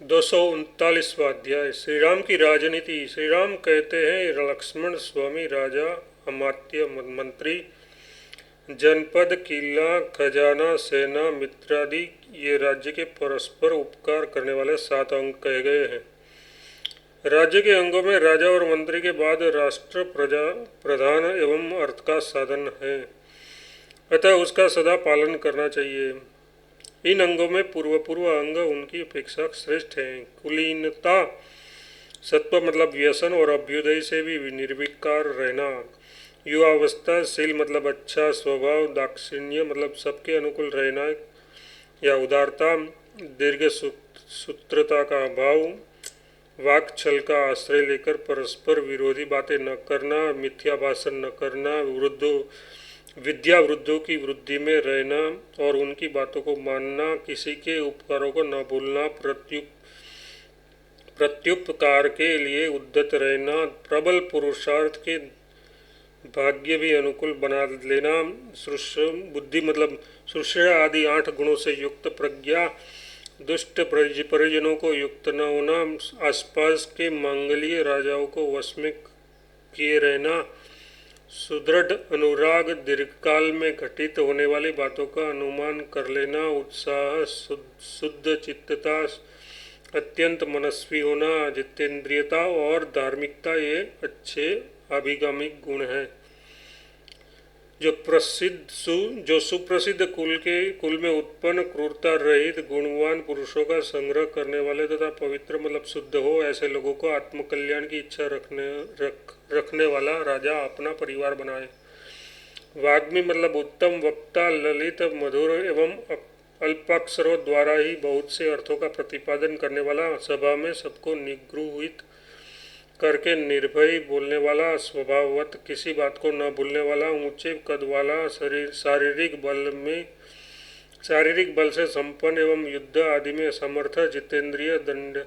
239वां अध्याय। श्री राम की राजनीति। श्री राम कहते हैं, लक्ष्मण स्वामी राजा अमात्य मंत्री जनपद किला खजाना सेना मित्रादि ये राज्य के परस्पर उपकार करने वाले 7 अंग कहे गए हैं। राज्य के अंगों में राजा और मंत्री के बाद राष्ट्र प्रजा प्रधान एवं अर्थ का साधन है, अतः उसका सदा पालन करना चाहिए। इन अंगों में पूर्व अंग उनकी अपेक्षा श्रेष्ठ हैं। कुलीनता सत्व मतलब व्यसन और अभ्युदय से भी निर्विकार रहना। युवावस्था शील मतलब अच्छा स्वभाव। दाक्षिण्य मतलब सबके अनुकूल रहना या उदारता। दीर्घ सूत्रता का अभाव। वाक छल का आश्रय लेकर परस्पर विरोधी बातें न करना। मिथ्या भाषण न करना। विद्या वृद्धों की वृद्धि में रहना और उनकी बातों को मानना। किसी के उपकारों को न भूलना। प्रत्युपकार के लिए उद्यत रहना। प्रबल पुरुषार्थ के भाग्य भी अनुकूल बना लेना। बुद्धि मतलब सुश्रेय आदि 8 गुणों से युक्त प्रज्ञा। दुष्ट परिजनों को युक्त न होना। आसपास के मांगलिय राजाओं को वश में किए रहना। सुदृढ़ अनुराग। दीर्घकाल में घटित होने वाली बातों का अनुमान कर लेना। उत्साह शुद्ध चित्तता। अत्यंत मनस्वी होना। जितेंद्रियता और धार्मिकता ये अच्छे अभिगामिक गुण हैं। जो सुप्रसिद्ध कुल में उत्पन्न क्रूरता रहित गुणवान पुरुषों का संग्रह करने वाले तथा पवित्र मतलब शुद्ध हो, ऐसे लोगों को आत्मकल्याण की इच्छा रखने वाला राजा अपना परिवार बनाए। वाग्मी मतलब उत्तम वक्ता, ललित मधुर एवं अल्पाक्षरों द्वारा ही बहुत से अर्थों का प्रतिपादन करने वाला, सभा में सबको निगृहित करके निर्भय बोलने वाला, स्वभाववत किसी बात को न भूलने वाला, ऊंचे कद वाला, शारीरिक बल से संपन्न एवं युद्ध आदि में समर्थ, जितेंद्रिय, दंड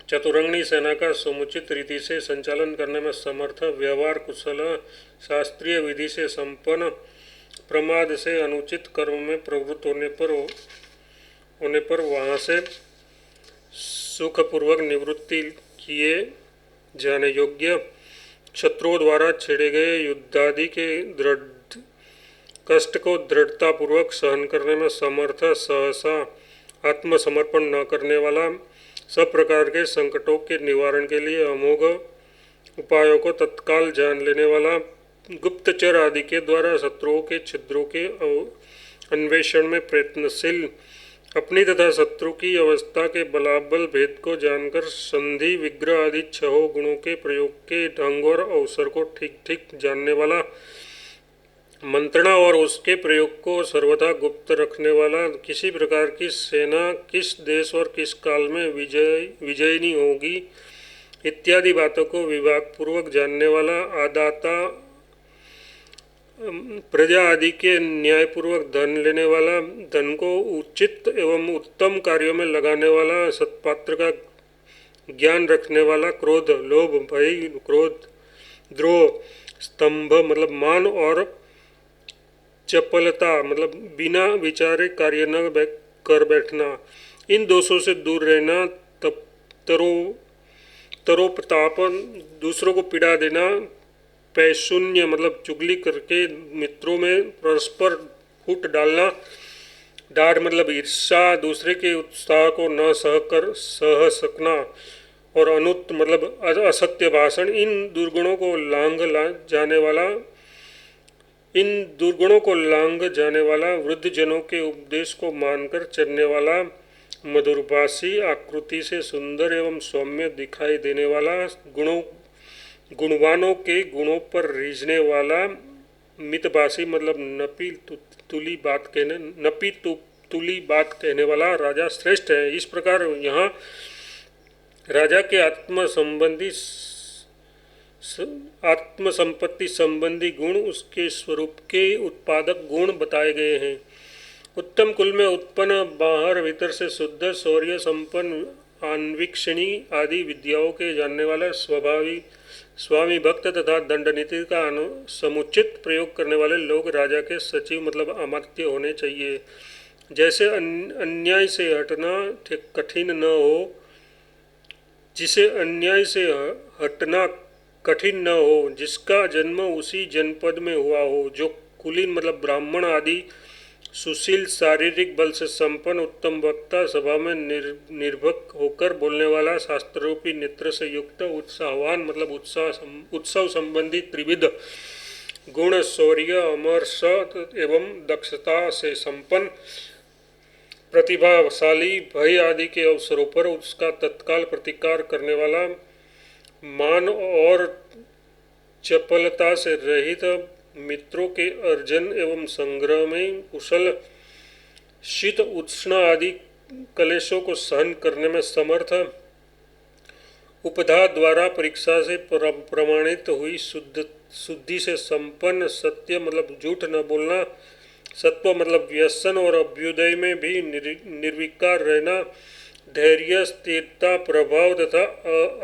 चतुरंगनी सेना का समुचित रीति से संचालन करने में समर्थ, व्यवहार कुशल, शास्त्रीय विधि से संपन्न, प्रमाद से अनुचित कर्म में प्रवृत्त होने पर वहाँ से सुखपूर्वक निवृत्ति किए जाने योग्य, शत्रुओं द्वारा छेड़े गए युद्धादि के दृढ़ कष्ट को दृढ़तापूर्वक सहन करने में समर्थ, सहसा आत्मसमर्पण न करने वाला, सब प्रकार के संकटों के निवारण के लिए अमोघ उपायों को तत्काल जान लेने वाला, गुप्तचर आदि के द्वारा शत्रुओं के छिद्रों के अन्वेषण में प्रयत्नशील, अपनी तथा शत्रु की अवस्था के बलाबल भेद को जानकर संधि विग्रह आदि 6 गुणों के प्रयोग के ढंग और अवसर को ठीक ठीक जानने वाला, मंत्रणा और उसके प्रयोग को सर्वथा गुप्त रखने वाला, किसी प्रकार की सेना किस देश और किस काल में विजयनी होगी इत्यादि बातों को विभागपूर्वक जानने वाला, आदाता प्रजा आदि के न्यायपूर्वक धन लेने वाला, धन को उचित एवं उत्तम कार्यों में लगाने वाला, सत्पात्र का ज्ञान रखने वाला, क्रोध लोभ भय क्रोध द्रोह स्तंभ मतलब मान और चपलता मतलब बिना विचारे कार्य न कर बैठना, इन दोषों से दूर रहना, तरोपताप दूसरों को पीड़ा देना, पैशून्य मतलब चुगली करके मित्रों में परस्पर फूट डालना, डार मतलब ईर्षा, दूसरे के उत्साह को न सह सकना और अनुत मतलब असत्य भाषण, इन दुर्गुणों को लांग जाने वाला, वृद्ध जनों के उपदेश को मानकर चलने वाला, मधुरभाषी, आकृति से सुंदर एवं सौम्य दिखाई देने वाला, गुणवानों के गुणों पर रीझने वाला, मितभाषी मतलब नपी तुली बात कहने वाला राजा श्रेष्ठ है। इस प्रकार यहाँ राजा के आत्मसंपत्ति संबंधी गुण, उसके स्वरूप के उत्पादक गुण बताए गए हैं। उत्तम कुल में उत्पन्न, बाहर भीतर से शुद्ध, शौर्य संपन्न, अन्वीक्षणी आदि विद्याओं के जानने वाला, स्वामी भक्त तथा दंड नीति का समुचित प्रयोग करने वाले लोग राजा के सचिव मतलब अमात्य होने चाहिए। जैसे अन्याय से हटना कठिन न हो, जिसे अन्याय से हटना कठिन न हो, जिसका जन्म उसी जनपद में हुआ हो, जो कुलीन मतलब ब्राह्मण आदि सुशील, शारीरिक बल से संपन्न, उत्तम वक्ता, सभा में निर्भक होकर बोलने वाला, शास्त्रोपी नेत्र से युक्त, उत्साहवान मतलब उत्सव संबंधी त्रिविध गुण, शौर्य, अमरस एवं दक्षता से संपन्न, प्रतिभाशाली, भय आदि के अवसरों पर उसका तत्काल प्रतिकार करने वाला, मान और चपलता से रहित, मित्रों के अर्जन एवं संग्रह में कुशल, शीत उष्ण आदि कलेशों को सहन करने में समर्थ, उपधा द्वारा परीक्षा से प्रमाणित हुई शुद्धि से संपन्न, सत्य मतलब झूठ न बोलना, सत्व मतलब व्यसन और अभ्युदय में भी निर्विकार रहना, धैर्य, स्थिरता, प्रभाव तथा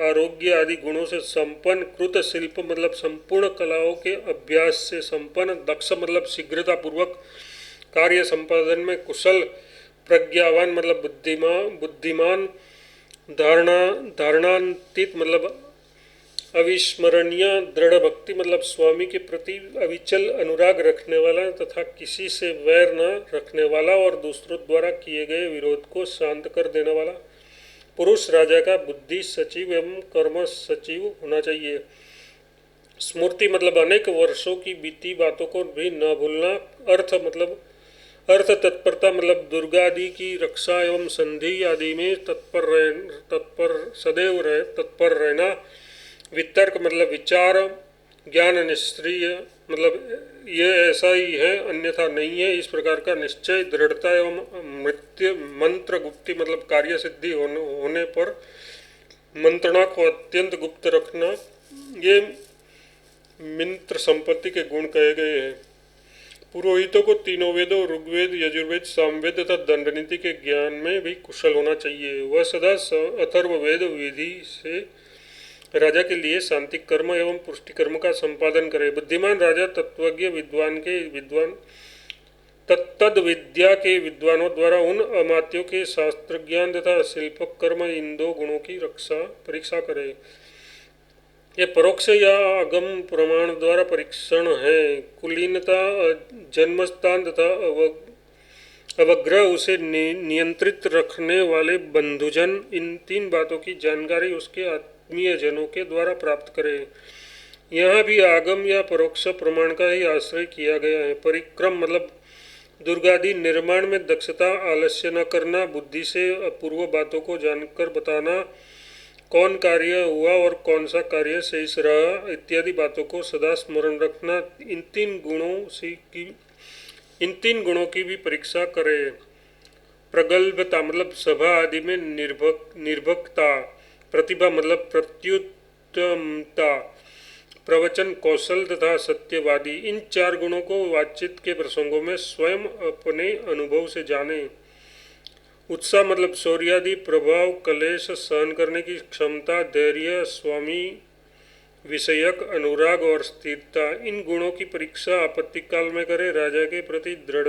आरोग्य आदि गुणों से संपन्न, कृत शिल्प मतलब संपूर्ण कलाओं के अभ्यास से संपन्न, दक्ष मतलब शीघ्रता पूर्वक कार्य संपादन में कुशल, प्रज्ञावान मतलब बुद्धिमान, धारणातीत मतलब अविस्मरणीय, दृढ़ भक्ति मतलब स्वामी के प्रति अविचल अनुराग रखने वाला तथा किसी से वैर न रखने वाला और दूसरों द्वारा किए गए विरोध को शांत कर देने वाला पुरुष राजा का बुद्धि सचिव एवं कर्म सचिव होना चाहिए। स्मृति मतलब अनेक वर्षों की बीती बातों को भी न भूलना। अर्थ तत्परता मतलब दुर्गा आदि की रक्षा एवं संधि आदि में तत्पर रहना। वितर्क मतलब विचार, ज्ञान, निश्चय मतलब ये ऐसा ही है अन्यथा नहीं है, इस प्रकार का निश्चय, दृढ़ता एवं मंत्र गुप्ति मतलब कार्य सिद्धि होने पर मंत्रणा को अत्यंत गुप्त रखना, ये मित्र संपत्ति के गुण कहे गए हैं। पुरोहितों को तीनों वेदों ऋग्वेद, यजुर्वेद, सामवेद तथा दंडनीति के ज्ञान में भी कुशल होना चाहिए। वह सदा अथर्ववेद विधि से राजा के लिए शांति कर्म एवं पुष्टि कर्म का संपादन करे। बुद्धिमान राजा तत्वज्ञ तत्तद विद्या के विद्वानों द्वारा उन अमात्यों के शास्त्र ज्ञान तथा शिल्प कर्म इन दो गुणों की परीक्षा करे। ये परोक्ष या आगम प्रमाण द्वारा परीक्षण है। कुलीनता, जन्मस्थान तथा अवग्रह, उसे नियंत्रित रखने वाले बंधुजन, इन तीन बातों की जानकारी उसके आत्मीय जनों के द्वारा प्राप्त करे। यहाँ भी आगम या परोक्ष प्रमाण का ही आश्रय किया गया है। परिक्रम मतलब दुर्गादि निर्माण में दक्षता, आलस्य न करना, बुद्धि से अपूर्व बातों को जानकर बताना, कौन कार्य हुआ और कौन सा कार्य शेष रहा इत्यादि बातों को सदा स्मरण रखना। इन तीन गुणों की भी परीक्षा करे। प्रगल्भता मतलब सभा आदि में निर्भकता। प्रतिभा मतलब प्रत्युत्तमता, प्रवचन कौशल तथा सत्यवादी, इन चार गुणों को बातचीत के प्रसंगों में स्वयं अपने अनुभव से जाने। उत्साह मतलब शौर्यादि प्रभाव, कलेश सहन करने की क्षमता, धैर्य, स्वामी विषयक अनुराग और स्थिरता, इन गुणों की परीक्षा आपत्ति काल में करे। राजा के प्रति दृढ़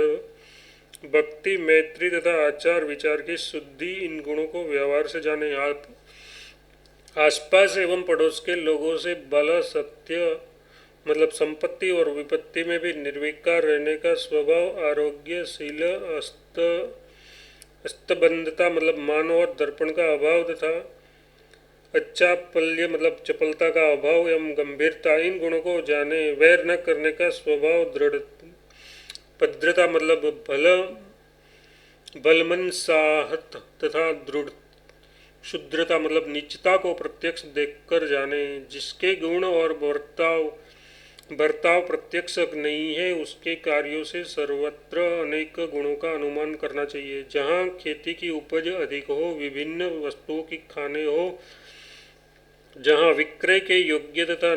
भक्ति, मैत्री तथा आचार विचार की शुद्धि, इन गुणों को व्यवहार से जाने। आप आसपास एवं पड़ोस के लोगों से बल, सत्य मतलब संपत्ति और विपत्ति में भी निर्विकार रहने का स्वभाव, आरोग्य, शील, अस्तबंधता मतलब मान और दर्पण का अभाव तथा अच्छापल्य मतलब चपलता का अभाव एवं गंभीरता, इन गुणों को जाने। वैर न करने का स्वभाव, दृढ़ भद्रता मतलब बलमन साहत तथा दृढ़ शुद्रता मतलब निश्चिता को प्रत्यक्ष देखकर जाने। जिसके गुण और बर्ताव प्रत्यक्ष नहीं है, उसके कार्यों से सर्वत्र अनेक गुणों का अनुमान करना चाहिए। जहाँ खेती की उपज अधिक हो, विभिन्न वस्तुओं की खाने हो, जहाँ विक्रय के योग्य तथा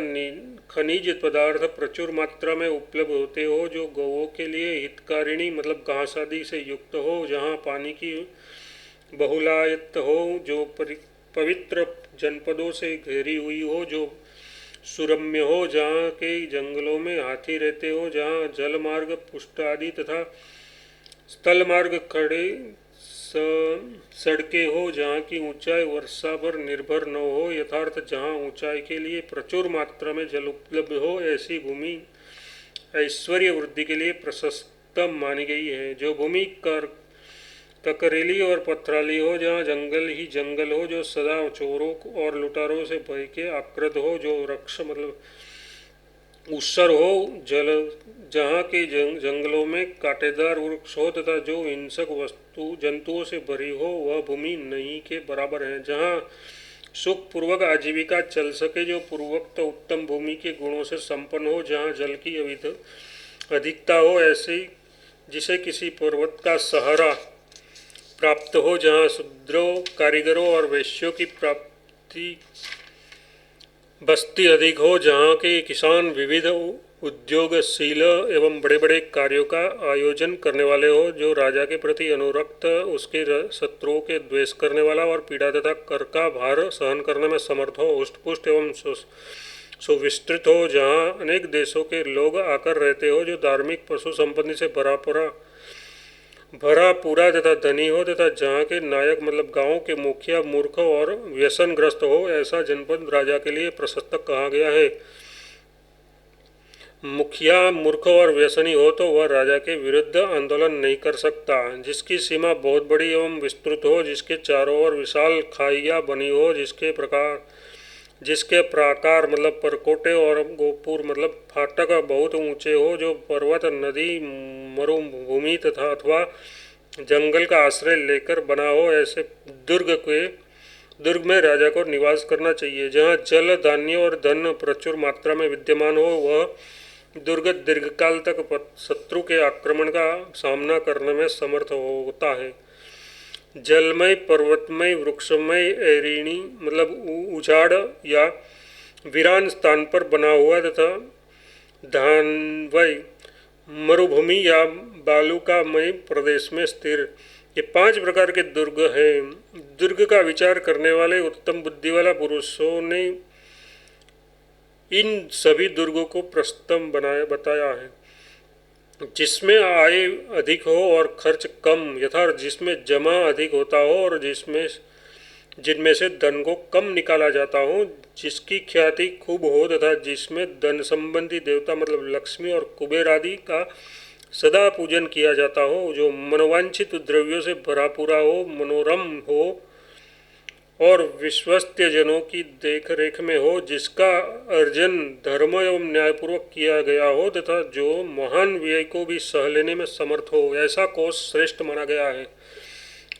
खनिज पदार्थ प्रचुर मात्रा में उपलब्ध होते हो, जो गौओं के लिए हितकारिणी मतलब घास आदि से युक्त हो, जहाँ पानी की बहुलायत हो, जो पवित्र जनपदों से घेरी हुई हो, जो सुरम्य हो, जहाँ के जंगलों में हाथी रहते हो, जहाँ जल मार्ग, पुष्ट आदि तथा स्थल मार्ग खड़े सड़कें हो जहाँ की ऊंचाई वर्षा पर निर्भर न हो, यथार्थ जहाँ ऊंचाई के लिए प्रचुर मात्रा में जल उपलब्ध हो, ऐसी भूमि ऐश्वर्य वृद्धि के लिए प्रशस्त मानी गई है। जो भूमि ककरेली और पथराली हो, जहाँ जंगल ही जंगल हो, जो सदा चोरों और लुटारों से भय के आकृत हो, जो वृक्ष मतलब ऊसर हो, जहाँ के जंगलों में कांटेदार वृक्ष हो तथा जो हिंसक जंतुओं से भरी हो, वह भूमि नहीं के बराबर है। जहाँ सुख पूर्वक आजीविका चल सके, जो पूर्वोक्त उत्तम भूमि के गुणों से संपन्न हो, जहाँ जल की अधिकता हो, ऐसे जिसे किसी पर्वत का सहारा प्राप्त हो, जहाँ शूद्रों, कारीगरों और वैश्यों की बस्ती अधिक हो, जहाँ के किसान विविध उद्योगशील एवं बड़े बड़े कार्यों का आयोजन करने वाले हो, जो राजा के प्रति अनुरक्त, उसके शत्रुओं के द्वेष करने वाला और पीड़ा तथा कर का भार सहन करने में समर्थ हो, हुष्ट-पुष्ट एवं सुविस्तृत हो, जहाँ अनेक देशों के लोग आकर रहते हो, जो धार्मिक पशु संपत्ति से भरा पूरा तथा धनी हो, तथा जहाँ के नायक मतलब गांव के मुखिया मूर्ख और व्यसनग्रस्त हो, ऐसा जनपद राजा के लिए प्रशस्त कहा गया है। मुखिया मूर्ख और व्यसनी हो तो वह राजा के विरुद्ध आंदोलन नहीं कर सकता। जिसकी सीमा बहुत बड़ी एवं विस्तृत हो, जिसके चारों ओर विशाल खाइयाँ बनी हो, जिसके प्राकार मतलब परकोटे और गोपुर मतलब फाटक बहुत ऊंचे हो, जो पर्वत, नदी, मरुभूमि तथा अथवा जंगल का आश्रय लेकर बना हो, ऐसे दुर्ग में राजा को निवास करना चाहिए। जहाँ जल, धान्य और धन प्रचुर मात्रा में विद्यमान हो, वह दुर्ग दीर्घकाल तक शत्रु के आक्रमण का सामना करने में समर्थ होता है। जलमय, पर्वतमय, वृक्षमय, एरिणी मतलब उजाड़ या वीरान स्थान पर बना हुआ तथा धानवय, मरुभूमि या बालुकामय प्रदेश में स्थिर, ये 5 प्रकार के दुर्ग हैं। दुर्ग का विचार करने वाले उत्तम बुद्धि वाला पुरुषों ने इन सभी दुर्गों को प्रस्तम बताया है। जिसमें आय अधिक हो और खर्च कम, यथार्थ जिसमें जमा अधिक होता हो और जिनमें से धन को कम निकाला जाता हो, जिसकी ख्याति खूब हो तथा जिसमें धन संबंधी देवता मतलब लक्ष्मी और कुबेर आदि का सदा पूजन किया जाता हो, जो मनोवांछित द्रव्यों से भरा पूरा हो, मनोरम हो और विश्वस्त जनों की देख रेख में हो, जिसका अर्जन धर्म एवं न्यायपूर्वक किया गया हो तथा जो महान व्यय को भी सह लेने में समर्थ हो, ऐसा कोष श्रेष्ठ माना गया है।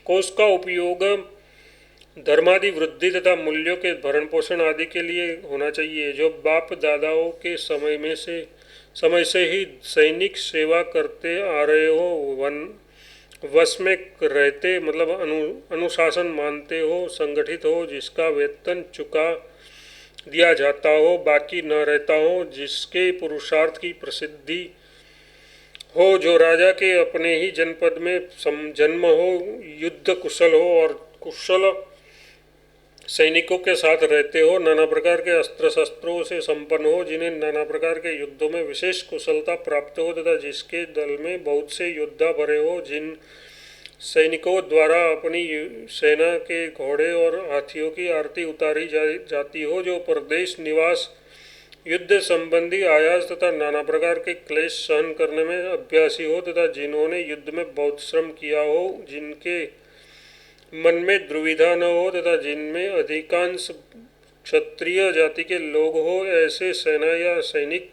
कोष का उपयोग धर्मादि वृद्धि तथा मूल्यों के भरण पोषण आदि के लिए होना चाहिए। जो बाप दादाओं के समय से ही सैनिक सेवा करते आ रहे हो, वश में रहते मतलब अनुशासन मानते हो, संगठित हो, जिसका वेतन चुका दिया जाता हो, बाकी न रहता हो, जिसके पुरुषार्थ की प्रसिद्धि हो, जो राजा के अपने ही जनपद में जन्म हो, युद्ध कुशल हो और कुशल सैनिकों के साथ रहते हो, नाना प्रकार के अस्त्र शस्त्रों से संपन्न हो, जिन्हें नाना प्रकार के युद्धों में विशेष कुशलता प्राप्त हो तथा जिसके दल में बहुत से योद्धा भरे हो, जिन सैनिकों द्वारा अपनी सेना के घोड़े और हाथियों की आरती उतारी जाती हो, जो परदेश निवास, युद्ध संबंधी आयास तथा नाना प्रकार के क्लेश सहन करने में अभ्यासी हो तथा जिन्होंने युद्ध में बहुत श्रम किया हो, जिनके मन में दुविधा न हो तथा जिनमें अधिकांश क्षत्रिय जाति के लोग हो, ऐसे सेना या सैनिक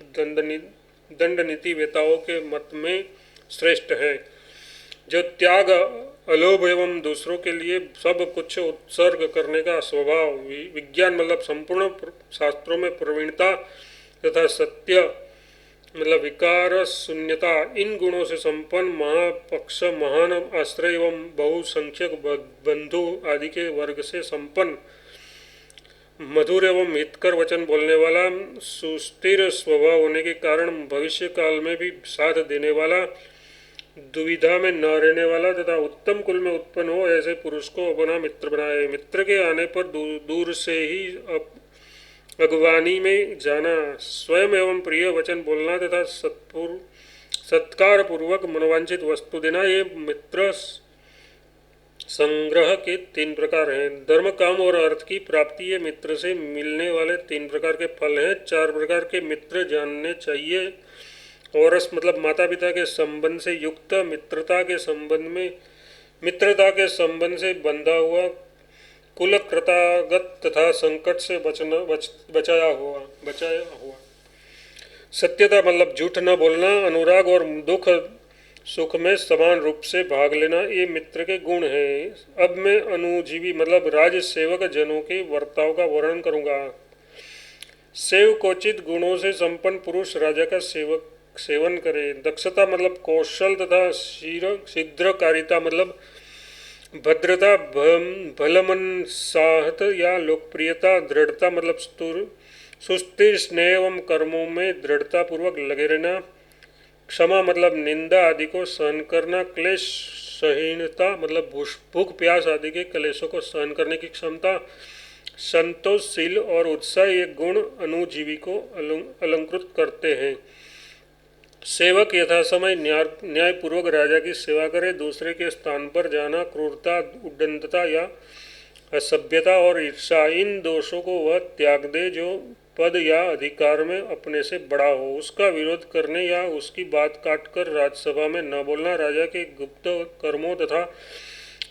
दंड नीति वेताओं के मत में श्रेष्ठ है। जो त्याग, अलोभ एवं दूसरों के लिए सब कुछ उत्सर्ग करने का स्वभाव, विज्ञान मतलब संपूर्ण शास्त्रों में प्रवीणता तथा सत्य मतलब विकार शून्यता, इन गुणों से संपन्न, महापक्ष, महान आश्रय एवं बहुसंख्यक बंधु आदि के वर्ग से संपन्न, मधुर एवं हितकर वचन बोलने वाला, सुस्थिर स्वभाव होने के कारण भविष्य काल में भी साथ देने वाला, दुविधा में न रहने वाला तथा उत्तम कुल में उत्पन्न हो, ऐसे पुरुष को अपना मित्र बनाए। मित्र के आने पर दूर से ही अगवानी में जाना, स्वयं एवं प्रिय वचन बोलना तथा सत्कार पूर्वक मनोवांछित वस्तु देना। ये मित्र संग्रह के 3 प्रकार हैं। धर्म, काम और अर्थ की प्राप्ति ये मित्र से मिलने वाले 3 प्रकार के फल हैं। 4 प्रकार के मित्र जानने चाहिए। औरस मतलब माता पिता के संबंध से युक्त, मित्रता के संबंध से बंधा हुआ, कुल कृतागत तथा संकट से बचाया हुआ। सत्यता मतलब झूठ न बोलना, अनुराग और दुख सुख में समान रूप से भाग लेना, ये मित्र के गुण हैं। अब मैं अनुजीवी मतलब राज सेवक जनों के वर्ताव का वर्णन करूंगा। सेवकोचित गुणों से संपन्न पुरुष राजा का सेवन करे। दक्षता मतलब कौशल तथा शीघ्रकारिता मतलब भद्रता, भलमनसाहत या लोकप्रियता। दृढ़ता मतलब सुस्थिर, स्नेह एवं कर्मों में दृढ़ता पूर्वक लगे रहना। क्षमा मतलब निंदा आदि को सहन करना। क्लेश सहीनता मतलब भूख प्यास आदि के क्लेशों को सहन करने की क्षमता। संतोषशील और उत्साह ये गुण अनुजीवी को अलंकृत करते हैं। सेवक यथासमय न्यायपूर्वक राजा की सेवा करे। दूसरे के स्थान पर जाना, क्रूरता, उद्दंडता या असभ्यता और ईर्ष्या, इन दोषों को वह त्याग दे जो पद या अधिकार में अपने से बड़ा हो। उसका विरोध करने या उसकी बात काटकर राजसभा में न बोलना। राजा के गुप्त कर्मों तथा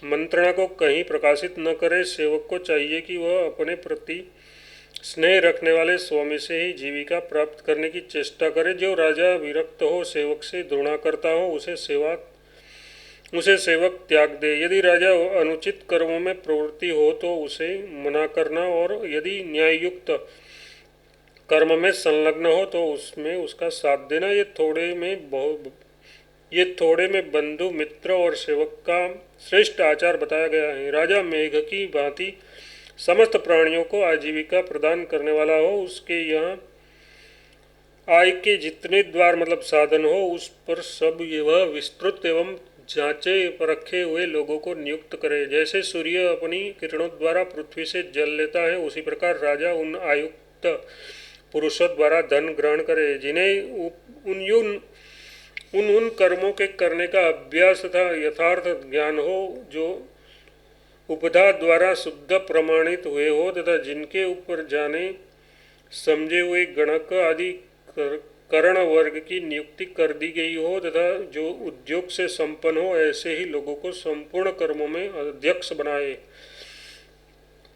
मंत्रणा को कहीं प्रकाशित न करे। सेवक को चाहिए कि वह अपने प्रति स्नेह रखने वाले स्वामी से ही जीविका प्राप्त करने की चेष्टा करे। जो राजा विरक्त हो, सेवक से घृणा करता हो, उसे सेवक त्याग दे। यदि राजा अनुचित कर्मों में प्रवृत्ति हो तो उसे मना करना, और यदि न्याययुक्त कर्म में संलग्न हो तो उसमें उसका साथ देना। ये थोड़े में बंधु, मित्र और सेवक का श्रेष्ठ आचार बताया गया है। राजा मेघ की भांति समस्त प्राणियों को आजीविका प्रदान करने वाला हो। उसके यहाँ आय के जितने द्वार मतलब साधन हो, उस पर सब वह विस्तृत एवं जांचे परखे हुए लोगों को नियुक्त करे। जैसे सूर्य अपनी किरणों द्वारा पृथ्वी से जल लेता है, उसी प्रकार राजा उन आयुक्त पुरुषों द्वारा धन ग्रहण करे जिन्हें उन कर्मों के करने का अभ्यास तथा यथार्थ ज्ञान हो, जो उपधा द्वारा शुद्ध प्रमाणित हुए हो, तथा जिनके ऊपर जाने समझे हुए गणक आदि करण वर्ग की नियुक्ति कर दी गई हो, तथा जो उद्योग से संपन्न हो, ऐसे ही लोगों को संपूर्ण कर्मों में अध्यक्ष बनाए।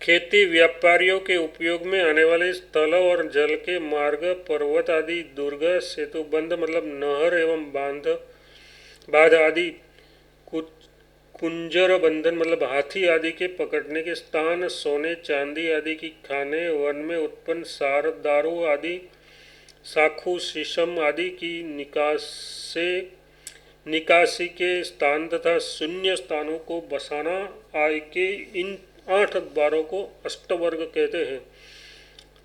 खेती व्यापारियों के उपयोग में आने वाले स्थल और जल के मार्ग, पर्वत आदि, दुर्ग, सेतुबंध मतलब नहर एवं बांध आदि, कुंजर बंधन मतलब हाथी आदि के पकड़ने के स्थान, सोने चांदी आदि की खाने, वन में उत्पन्न सार, दारू आदि, साखू, शीशम आदि की निकासी के स्थान तथा शून्य स्थानों को बसाना, आय के इन 8 द्वारों को अष्टवर्ग कहते हैं।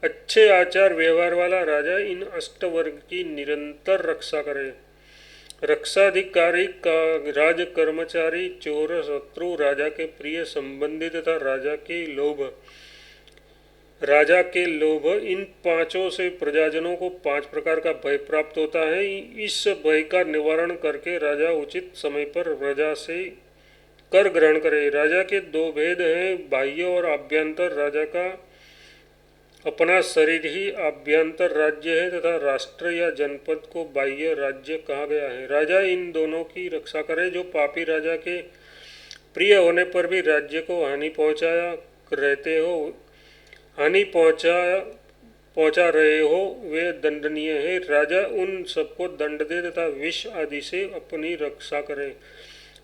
अच्छे आचार व्यवहार वाला राजा इन अष्टवर्ग की निरंतर रक्षा करे। रक्षाधिकारी का राज कर्मचारी, चोर, शत्रु, राजा के प्रिय संबंधी तथा राजा के लोभ, इन 5 से प्रजाजनों को 5 प्रकार का भय प्राप्त होता है। इस भय का निवारण करके राजा उचित समय पर प्रजा से कर ग्रहण करे। राजा के 2 भेद हैं, बाह्य और आभ्यंतर। राजा का अपना शरीर ही आभ्यंतर राज्य है तथा राष्ट्र या जनपद को बाह्य राज्य कहा गया है। राजा इन दोनों की रक्षा करे। जो पापी राजा के प्रिय होने पर भी राज्य को हानि पहुंचा रहे हो, वे दंडनीय है। राजा उन सबको दंड दे तथा विष आदि से अपनी रक्षा करे।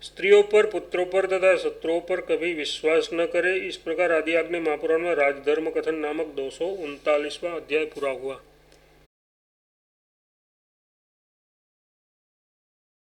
स्त्रियों पर, पुत्रों पर तथा शत्रुओं पर कभी विश्वास न करे। इस प्रकार आदि आग्नेय महापुराण में राजधर्म कथन नामक 239वां अध्याय पूरा हुआ।